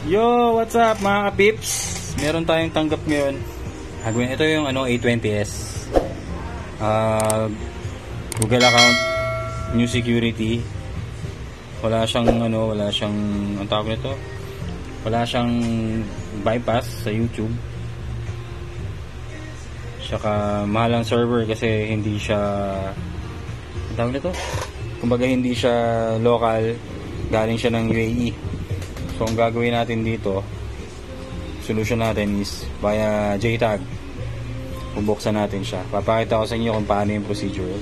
Yo, what's up mga kapips? Meron tayong tanggap ngayon. Ito yung A20s. Google account, new security. Wala siyang ang tawag nito. Wala siyang bypass sa YouTube. Saka mahal ang server kasi hindi siya ang tawag nito. Kumbaga hindi siya local, galing siya ng UAE. So ang gagawin natin dito, solution natin is via JTAG. Bubuksan natin siya. Papakita ko sa inyo kung paano yung procedure.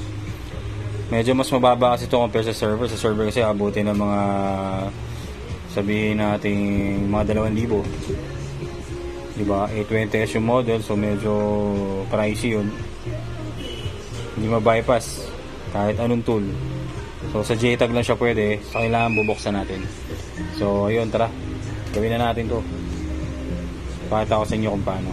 Medyo mas mababa kasi ito compare sa server. Sa server kasi abutin ng mga, sabihin natin, mga 2,000. Diba? A20s yung model, so medyo pricey yun. Hindi ma-bypass kahit anong tool. So sa JTAG lang siya pwede, so kailangan bubuksan natin. So ayun, tara, gawin na natin to. Pakita ko sa inyo kung paano.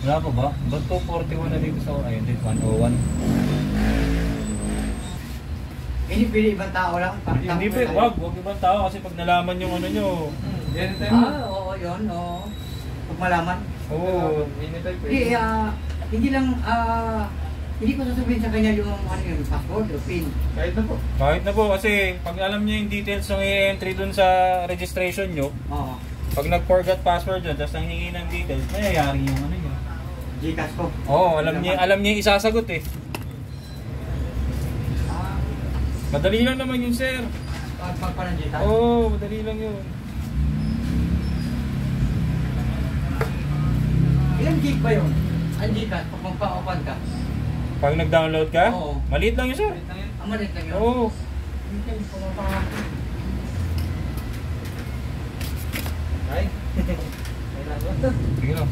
Wala pa ba? Ba't 241 na dito sa ayun, 101? Hindi pwede ibang tao lang? Hindi pwede, wag ibang tao kasi pag nalaman yung nyo. Oo, yun, oo. Pag malaman. Oo. Hindi lang, hindi ko sasabihin sa kanya yung password o PIN. Kahit na po. Kahit na po kasi pag alam niya yung details ng i-entry dun sa registration nyo, pag nag-forgot password yun, tapos nanghingi ng details, mayayari yung nyo. Gcash ko. Oo, alam niya yung isasagot eh. Madali lang naman yun, sir. Magpa ng Gcash? Oo, madali lang yun. Ilan gig ba yun? Ang Gcash, pag magpa-open ka? Pag nag-download ka? Oo. Maliit lang yun, sir. Maliit lang yun? Oo. Ay? Sige lang.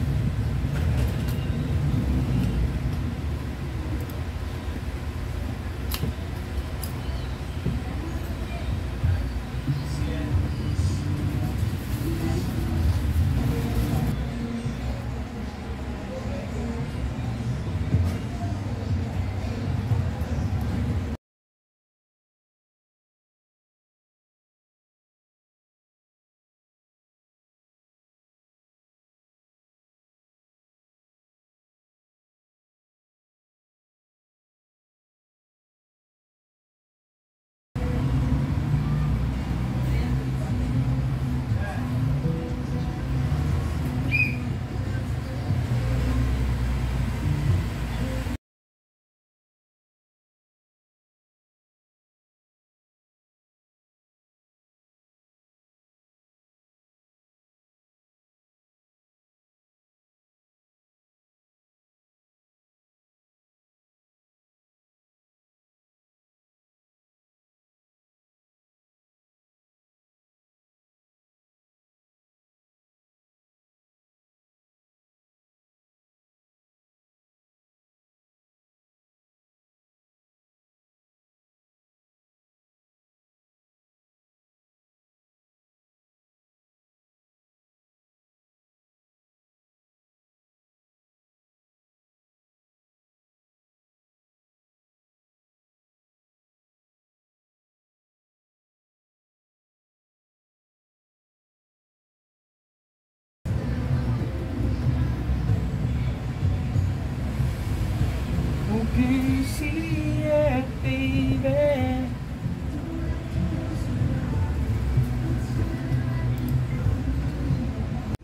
See it, baby.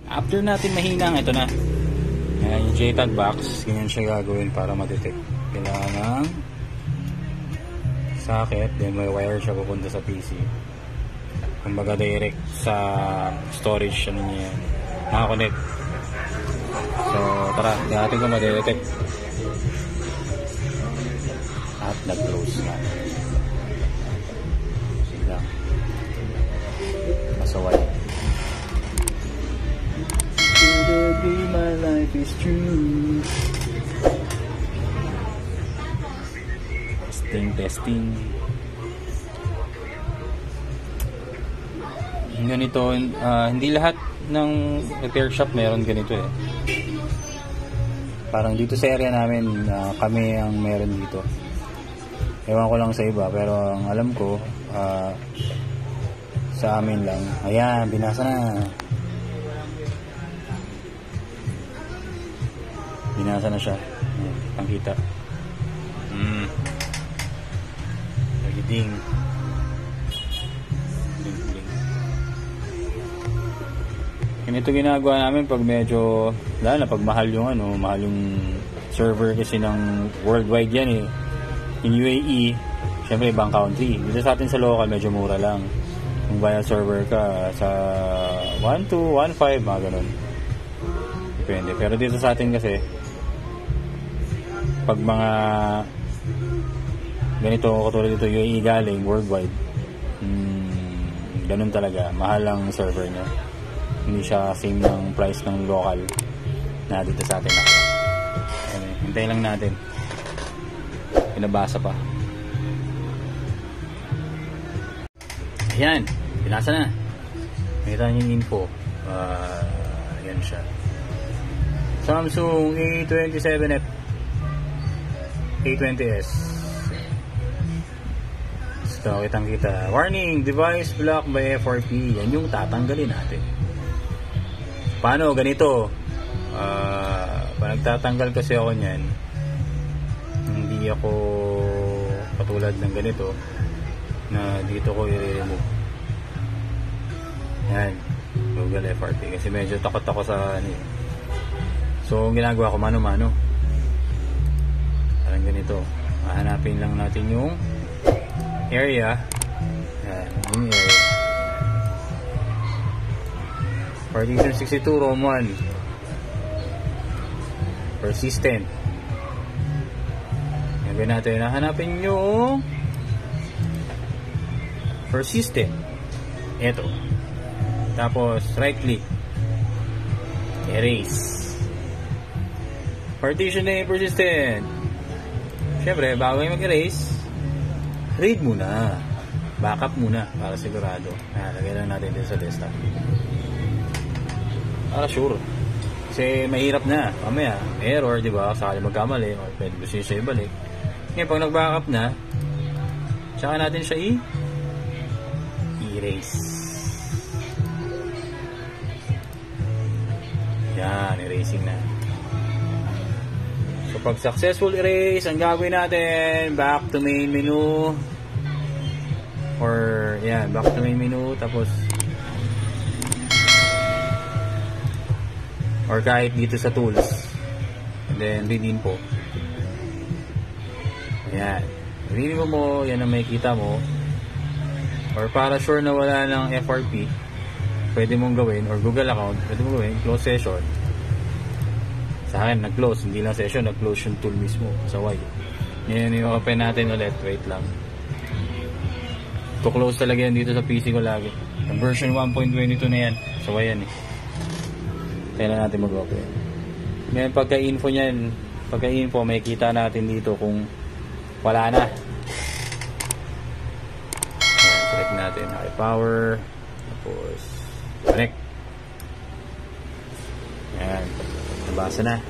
After natin mahinang, ito na. Ayan, yung JTAG box. Ganyan siya gagawin para ma-detect. Kailangan ng socket, then may wire siya pupunta sa PC. kumbaga direct sa storage ano niya yan, nakakonect. So tara, natin kung ma-detect. At nag-close na. Sige lang, masaway. Today my life is true. Testing. Ganito, hindi lahat ng repair shop meron ganito eh. Parang dito sa area namin, kami ang meron dito. Ewan ko lang sa iba, pero ang alam ko, sa amin lang. Ayan, binasa na. Binasa na siya. Ayan, pangkita. Ding. Ganito ginagawa namin pag medyo, lalo na pag mahal yung server kasi ng worldwide yan eh. In UAE, syempre ibang country. Dito sa atin sa local, medyo mura lang. Kung via server ka, sa 1 to 1.5, mga ganun. Depende. Pero dito sa atin kasi, pag mga ganito, katulad dito UAE galing worldwide, ganun talaga, mahal ang server niya, hindi siya same ng price ng local na dito sa atin. Hintayin lang natin, pinabasa pa. Ayan, pinasa na, nakita niyo yung info. Ayan siya, Samsung A27F A20s. So, kitang-kita. Warning, device blocked by FRP. Yan yung tatanggalin natin. Paano? Ganito. Pag nagtatanggal kasi ako niyan, hindi ako katulad ng ganito na dito ko i-remove. Yan. Google FRP. Kasi medyo takot ako sa ano. So, ang ginagawa ko, mano-mano. Parang ganito. Hahanapin lang natin yung area. Yan, yung area. Partition 62 ROM 1. Persistent. Gagawin natin, hanapin yung persistent. Ito. Tapos right click, erase. Partition na yung persistent. Siyempre, bago yung mag-erase, read muna, backup muna para sigurado. Lagay lang natin din sa desktop para sure, kasi mahirap na mamaya error, di ba? Sakali magkamali o pwede gusto siya ibalik. Ngayon pag nag-backup na, tsaka natin siya i-erase. Yan, erasing na. So pag successful erase, ang gagawin natin, back to main menu, or yan, back to main menu, tapos or kahit dito sa tools, and then read info. Yan, read info mo, yan ang makikita mo. Or para sure na wala ng FRP, pwede mong gawin, or Google account, pwede mong gawin close session. Sa akin nag-close, hindi lang session, nag-close yung tool mismo sa Y. Ngayon yung open natin ulit, wait lang. To-close talaga yan dito sa PC ko lagi. Ang version 1.22 na yan, sa Y yan eh. Kailan natin mag-open. Ngayon pagka-info niyan, pagka-info makikita natin dito kung wala na. Ayan, select natin high power, tapos connect. Ayan, nabasa na.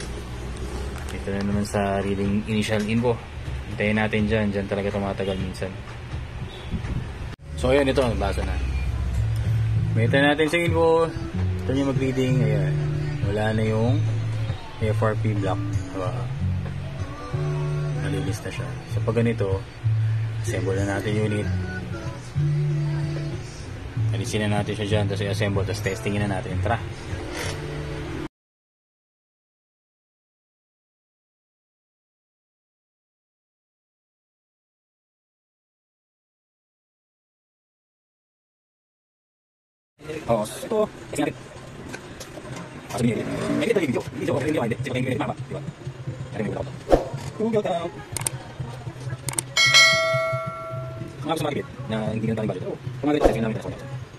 Ito na naman sa reading initial info. Hintayin natin dyan talaga tumatagal minsan. So ayan, ito nabasa na. Hintayin natin sa info. Ito yung mag-reading. Ayan, wala na yung FRP block. Nalilis na siya. So pag ganito, assemble na natin unit. Alisin na natin siya dyan, tapos i-assemble, tapos testingin na natin. Tara! Oo, ito. Kasi natin. Sabi niya, hindi ito yung video. Video ko, hindi. Kasi pag hindi mapa, di ba? Kaya may wala ko. Google account. Mga gusto makikit na hindi ganun tayo budget. Pero, kung mga ganito, kasi namin na sa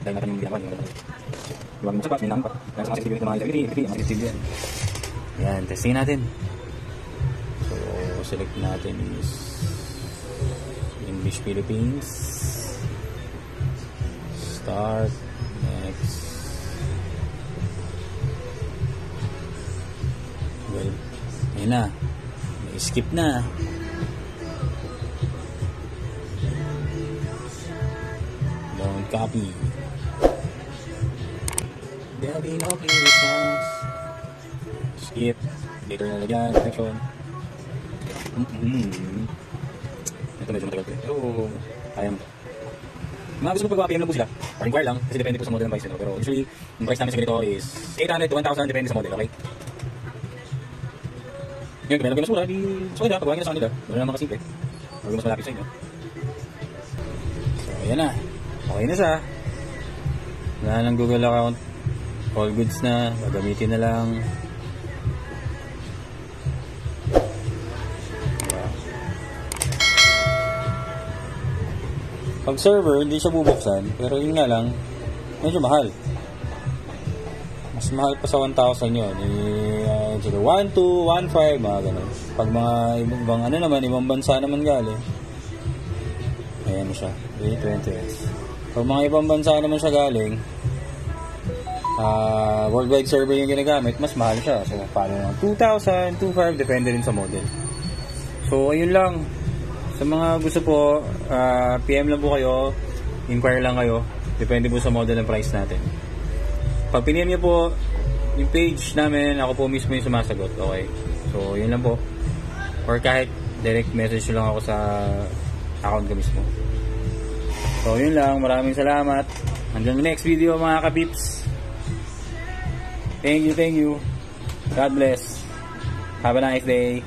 dahil natin yung ginagawa, yung ganun. Diba, may sapat, may naman pa. Dahil sa mga sensitivity ng mga activity, ang sensitivity yan. Yan, testingin natin. So, select natin is English Philippines. Start. Next. Well, ayun na. May skip na. Don't copy. There'll be no clear response. Skip. Later na lagyan. Section. Ito medyo matagal ko eh. Pero, kaya mo. Mga gusto mo pag-PM lang po sila. Or inquire lang. Kasi depende po sa model ng price nito. Pero usually, yung price namin sa ganito is 800 to 1,000. Depende sa model. Okay? Yun, kung may mas mura, di sa kanila. Pagawin na sa kanila. Wala naman kasimple. Pag mas malapit sa inyo. So, ayan na. Okay na siya. Wala ng Google account. All goods na. Gagamitin na lang. Pag server, hindi siya bubuksan. Pero yun nga lang, medyo mahal. Mas mahal pa sa 1,000 yun. 1, 2, 1, 5, mga ganun. Pag mga ibang ano naman, ibang bansa naman galing. Ayan siya. 820S. Pag mga ibang bansa naman siya galing, worldwide server yung ginagamit, mas mahal siya. So, paano lang? 2,000, 2,500, depende rin sa model. So, ayun lang. Sa mga gusto po, PM lang po kayo, inquire lang kayo, depende po sa model and price natin. Pag piniem niyo po yung page namin, ako po mismo yung sumasagot, okay? So, yun lang po. Or kahit direct message lang ako sa account ko mismo. So, yun lang. Maraming salamat. Hanggang next video mga kapips. Thank you. God bless. Have a nice day.